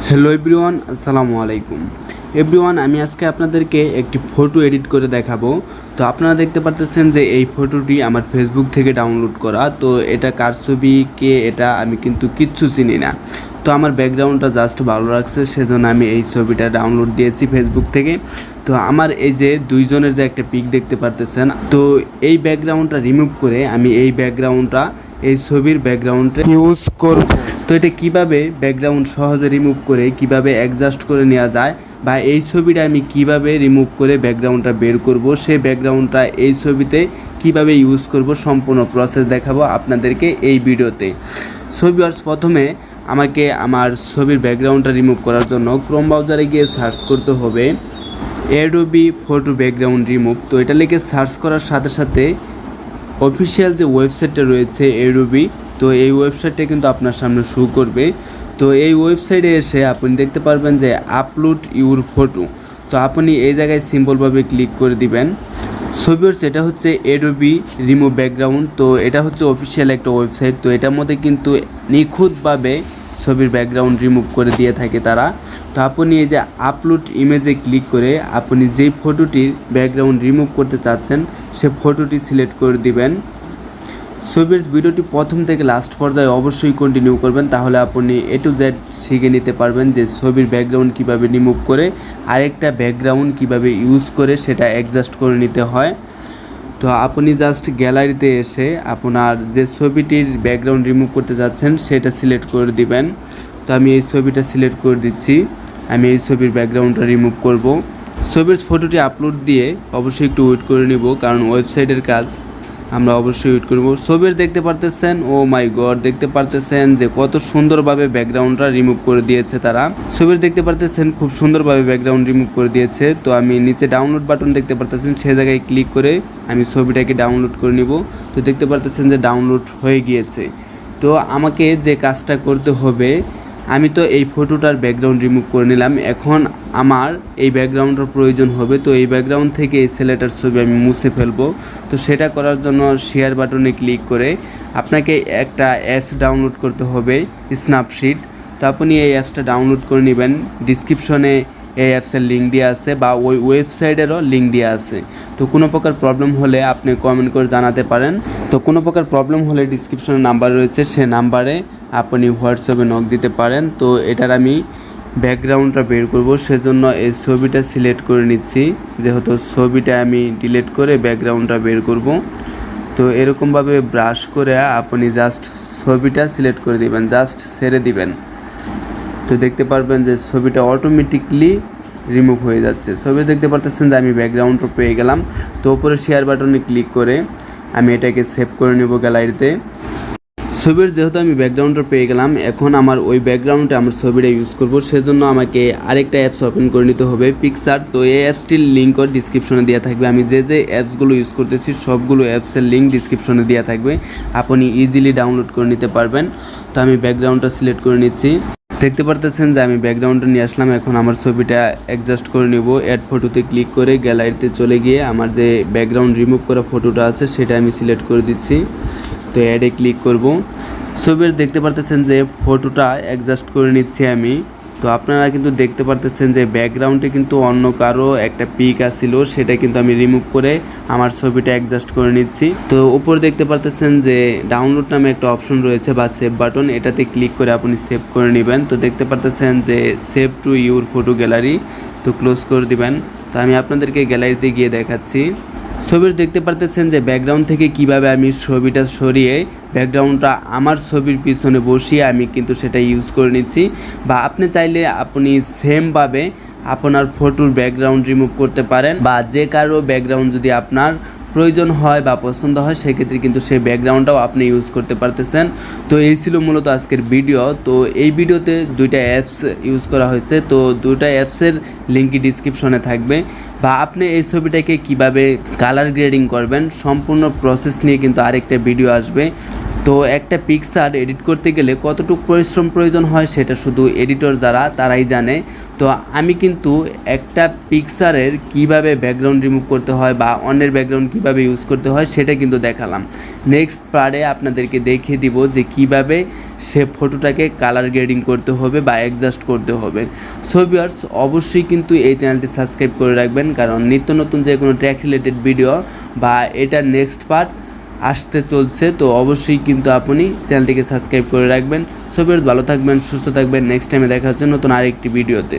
Hello everyone, আসসালামু আলাইকুম everyone. আমি আজকে আপনাদেরকে একটি ফটো এডিট করে দেখাবো। তো আপনারা দেখতে পারতেছেন যে এই ফটোটি আমার ফেসবুক থেকে ডাউনলোড করা। তো এটা কার ছবি, কে এটা, আমি কিন্তু কিচ্ছু চিনি না। তো আমার ব্যাকগ্রাউন্ডটা জাস্ট ভালো লাগছে, সেজন্য আমি এই ছবিটা ডাউনলোড দিয়েছি ফেসবুক থেকে। তো আমার এই যে দুইজনের যে একটা পিক দেখতে পারতেছেন, তো এই ব্যাকগ্রাউন্ডটা রিমুভ করে আমি এই ব্যাকগ্রাউন্ডটা এই ছবির ব্যাকগ্রাউন্ডে ইউজ করব। তো এটা কিভাবে ব্যাকগ্রাউন্ড সহজে রিমুভ করে কিভাবে অ্যাডজাস্ট করে নেওয়া যায়, বা এই ছবিটা আমি কিভাবে রিমুভ করে ব্যাকগ্রাউন্ডটা বের করব, সেই ব্যাকগ্রাউন্ডটা এই ছবিতে কিভাবে ইউজ করব, সম্পূর্ণ প্রসেস দেখাবো আপনাদেরকে এই ভিডিওতে। ভিউয়ার্স, প্রথমে আমাকে আমার ছবির ব্যাকগ্রাউন্ডটা রিমুভ করার জন্য ক্রোম ব্রাউজারে গিয়ে সার্চ করতে হবে অ্যাডোবি ফটো ব্যাকগ্রাউন্ড রিমুভ। তো এটা লিখে সার্চ করার সাথে সাথে অফিসিয়াল যে ওয়েবসাইটটা রয়েছে অ্যাডোবি, তো এই ওয়েবসাইটটা কিন্তু আপনার সামনে শো করবে। তো এই ওয়েবসাইটে এসে আপনি দেখতে পারবেন যে আপলোড ইউর ফটো। তো আপনি এই জায়গায় সিম্পলভাবে ক্লিক করে দিবেন। ভিউয়ার্স, এটা হচ্ছে অ্যাডোবি রিমুভ ব্যাকগ্রাউন্ড। তো এটা হচ্ছে অফিসিয়াল একটা ওয়েবসাইট। তো এটার মধ্যে কিন্তু নিখুঁতভাবে ছবির ব্যাকগ্রাউন্ড রিমুভ করে দিয়ে থাকে তারা। তো আপনি এই যে আপলোড ইমেজে ক্লিক করে আপনি যেই ফটোটির ব্যাকগ্রাউন্ড রিমুভ করতে চাচ্ছেন সে ফটোটি সিলেক্ট করে দিবেন। ভিউয়ার্স, ভিডিওটি প্রথম থেকে লাস্ট পর্যায়ে অবশ্যই কন্টিনিউ করবেন, তাহলে আপনি এ টু জেড শিখে নিতে পারবেন যে ছবির ব্যাকগ্রাউন্ড কীভাবে রিমুভ করে আরেকটা ব্যাকগ্রাউন্ড কীভাবে ইউজ করে সেটা অ্যাডজাস্ট করে নিতে হয়। তো আপনি জাস্ট গ্যালারিতে এসে আপনার যে ছবিটির ব্যাকগ্রাউন্ড রিমুভ করতে যাচ্ছেন সেটা সিলেক্ট করে দিবেন। তো আমি এই ছবিটা সিলেক্ট করে দিচ্ছি। আমি এই ছবির ব্যাকগ্রাউন্ডটা রিমুভ করব। ছবির ফটোটি আপলোড দিয়ে অবশ্যই একটু ওয়েট করে নিব, কারণ ওয়েবসাইটের কাজ, আমরা অবশ্যই ওয়েট করব। ছবির দেখতে পারতেছেন, ও মাই গড, দেখতে পারতেছেন যে কত সুন্দরভাবে ব্যাকগ্রাউন্ডটা রিমুভ করে দিয়েছে তারা। ছবির দেখতে পারতেছেন খুব সুন্দরভাবে ব্যাকগ্রাউন্ড রিমুভ করে দিয়েছে। তো আমি নিচে ডাউনলোড বাটন দেখতে পারতেছেন, সে জায়গায় ক্লিক করে আমি ছবিটাকে ডাউনলোড করে নিব। তো দেখতে পারতেছেন যে ডাউনলোড হয়ে গিয়েছে। তো আমাকে যে কাজটা করতে হবে, আমি তো এই ফটোটার ব্যাকগ্রাউন্ড রিমুভ করে নিলাম, এখন আমার এই ব্যাকগ্রাউন্ডের প্রয়োজন হবে। তো এই ব্যাকগ্রাউন্ড থেকে এই ছেলেটার ছবি আমি মুছে ফেলবো। তো সেটা করার জন্য শেয়ার বাটনে ক্লিক করে আপনাকে একটা অ্যাপস ডাউনলোড করতে হবে, স্ন্যাপসিড। তো আপনি এই অ্যাপসটা ডাউনলোড করে নেবেন। ডিসক্রিপশনে এই অ্যাপসের লিঙ্ক দেওয়া আছে, বা ওই ওয়েবসাইটেরও লিঙ্ক দেওয়া আছে। তো কোনো প্রকার প্রবলেম হলে আপনি কমেন্ট করে জানাতে পারেন। তো কোনো প্রকার প্রবলেম হলে ডিসক্রিপশনে নাম্বার রয়েছে, সে নাম্বারে আপনি হোয়াটসঅ্যাপে নক দিতে পারেন। তো এটার আমি ব্যাকগ্রাউন্ডটা বের করব, সেজন্য এই ছবিটা সিলেক্ট করে নিচ্ছি, যেহেতু ছবিটা আমি ডিলিট করে ব্যাকগ্রাউন্ডটা বের করব। তো এরকমভাবে ব্রাশ করে আপনি জাস্ট ছবিটা সিলেক্ট করে দিবেন, জাস্ট ছেড়ে দিবেন। তো দেখতে পারবেন যে ছবিটা অটোমেটিকলি রিমুভ হয়ে যাচ্ছে। ছবি দেখতে পারতেছেন যে আমি ব্যাকগ্রাউন্ডটা পেয়ে গেলাম। তো উপরে শেয়ার বাটনে ক্লিক করে আমি এটাকে সেভ করে নেব গ্যালারিতে। ছবির যেহেতু আমি ব্যাকগ্রাউন্ডটা পেয়ে গেলাম, এখন আমার ওই ব্যাকগ্রাউন্ডে আমার ছবিটা ইউজ করব, সেজন্য আমাকে আরেকটা অ্যাপস ওপেন করে নিতে হবে, পিকচার। তো এই অ্যাপসটির লিঙ্কও ডিসক্রিপশনে দেওয়া থাকবে। আমি যে যে অ্যাপসগুলো ইউজ করতেছি সবগুলো অ্যাপসের লিঙ্ক ডিসক্রিপশনে দেওয়া থাকবে, আপনি ইজিলি ডাউনলোড করে নিতে পারবেন। তো আমি ব্যাকগ্রাউন্ডটা সিলেক্ট করে নিচ্ছি। দেখতে পারতেছেন যে আমি ব্যাকগ্রাউন্ডটা নিয়ে আসলাম। এখন আমার ছবিটা অ্যাডজাস্ট করে নেব। অ্যাড ফটোতে ক্লিক করে গ্যালারিতে চলে গিয়ে আমার যে ব্যাকগ্রাউন্ড রিমুভ করা ফটোটা আছে সেটা আমি সিলেক্ট করে দিচ্ছি। তো অ্যাডে ক্লিক করব। ছবির দেখতে পারতেছেন যে ফটোটা অ্যাডজাস্ট করে নিচ্ছি আমি। তো আপনারা কিন্তু দেখতে পারতেছেন যে ব্যাকগ্রাউন্ডে কিন্তু অন্য কারো একটা পিক আসছিল, সেটা কিন্তু আমি রিমুভ করে আমার ছবিটা অ্যাডজাস্ট করে নিচ্ছি। তো উপর দেখতে পারতেছেন যে ডাউনলোড নামে একটা অপশন রয়েছে, বা সেভ বাটন, এটাতে ক্লিক করে আপনি সেভ করে নেবেন। তো দেখতে পারতেছেন যে save to your photo gallery, তো ক্লোজ করে দিবেন। তো আমি আপনাদেরকে গ্যালারিতে গিয়ে দেখাচ্ছি। ছবির দেখতে পারতেছেন যে ব্যাকগ্রাউন্ড থেকে কিভাবে আমি ছবিটা সরিয়ে ব্যাকগ্রাউন্ডটা আমার ছবির পিছনে বসিয়ে আমি কিন্তু সেটা ইউজ করে নিচ্ছি। বা আপনি চাইলে আপনি সেমভাবে আপনার ফটোর ব্যাকগ্রাউন্ড রিমুভ করতে পারেন, বা যে কারো ব্যাকগ্রাউন্ড যদি আপনার প্রয়োজন হয় বা পছন্দ হয় সেক্ষেত্রে কিন্তু সেই ব্যাকগ্রাউন্ডটাও আপনি ইউজ করতে পারতেছেন। তো এই ছিল মূলত আজকের ভিডিও। তো এই ভিডিওতে দুইটা অ্যাপস ইউজ করা হয়েছে। তো দুইটা অ্যাপসের লিঙ্কই ডিসক্রিপশনে থাকবে। বা আপনি এই ছবিটাকে কিভাবে কালার গ্রেডিং করবেন সম্পূর্ণ প্রসেস নিয়ে কিন্তু আরেকটা ভিডিও আসবে। তো তো একটা পিকচার এডিট করতে গেলে কতটুকু পরিশ্রম প্রয়োজন হয় সেটা শুধু এডিটর যারা তারাই জানে। তো আমি কিন্তু একটা পিকচারের কিভাবে ব্যাকগ্রাউন্ড রিমুভ করতে হয় বা অন্যের ব্যাকগ্রাউন্ড কিভাবে ইউজ করতে হয় সেটা কিন্তু দেখালাম। নেক্সট পার্টে আপনাদেরকে দেখিয়ে দিব যে কিভাবে সে ফটোটাকে কালার গ্রেডিং করতে হবে বা অ্যাডজাস্ট করতে হবে। সো ভিউয়ার্স, অবশ্যই কিন্তু এই চ্যানেলটি সাবস্ক্রাইব করে রাখবেন, কারণ নিত্য নতুন যে কোনো ট্র্যাক রিলেটেড ভিডিও বা এটার নেক্সট পার্ট আসতে চলছে। তো অবশ্যই কিন্তু আপনি চ্যানেলটিকে সাবস্ক্রাইব করে রাখবেন। সো ভিউয়ার্স, ভালো থাকবেন, সুস্থ থাকবেন। নেক্সট টাইমে দেখা হচ্ছে নতুন আরেকটি ভিডিওতে।